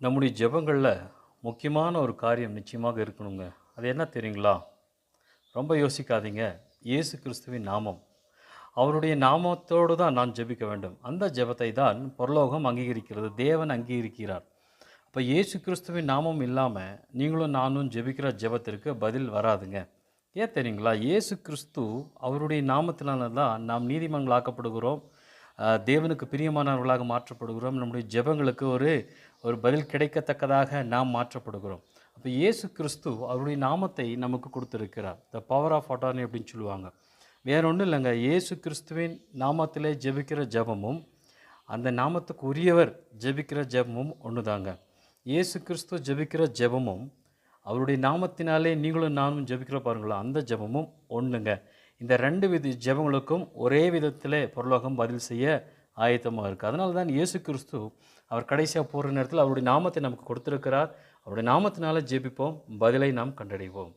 நம்முடைய ஜெபங்களில் முக்கியமான ஒரு காரியம் நிச்சயமாக இருக்கணுங்க. அது என்ன தெரியுங்களா? ரொம்ப யோசிக்காதீங்க. இயேசு கிறிஸ்துவின் நாமம். அவருடைய நாமத்தோடு தான் நான் ஜெபிக்க வேண்டும். அந்த ஜெபத்தை தான் பரலோகம் அங்கீகரிக்கிறது. தேவன் அங்கீகரிக்கிறார். அப்போ இயேசு கிறிஸ்துவின் நாமம் இல்லாமல் நீங்களும் நானும் ஜெபிக்கிற ஜெபத்திற்கு பதில் வராதுங்க. ஏன் தெரியுங்களா? இயேசு கிறிஸ்து அவருடைய நாமத்தினால தான் நாம் நீதிமான்களாக்கப்படுகிறோம். தேவனுக்கு பிரியமானவர்களாக மாற்றப்படுகிறோம். நம்முடைய ஜெபங்களுக்கு ஒரு ஒரு பதில் கிடைக்கத்தக்கதாக நாம் மாற்றப்படுகிறோம். அப்போ இயேசு கிறிஸ்து அவருடைய நாமத்தை நமக்கு கொடுத்திருக்கிறார். த பவர் ஆஃப் அட்டார்னி அப்படின்னு சொல்லுவாங்க. வேற ஒன்றும் இல்லைங்க. இயேசு கிறிஸ்துவின் நாமத்திலே ஜெபிக்கிற ஜெபமும், அந்த நாமத்துக்கு உரியவர் ஜெபிக்கிற ஜெபமும் ஒன்று தாங்க. இயேசு கிறிஸ்து ஜெபிக்கிற ஜெபமும், அவருடைய நாமத்தினாலே நீங்களும் நானும் ஜெபிக்கிற பாருங்களா, அந்த ஜெபமும் ஒன்றுங்க. இந்த 2 வித ஜெபங்களுக்கும் ஒரே விதத்திலே பரலோகம் பதில் செய்ய ஆயத்தமாக இருக்குது. அதனால தான் இயேசு கிறிஸ்து அவர் கடைசியாக போகிற நேரத்தில் அவருடைய நாமத்தை நமக்கு கொடுத்திருக்கிறார். அவருடைய நாமத்தினால ஜெபிப்போம், பதிலை நாம் கண்டடைவோம்.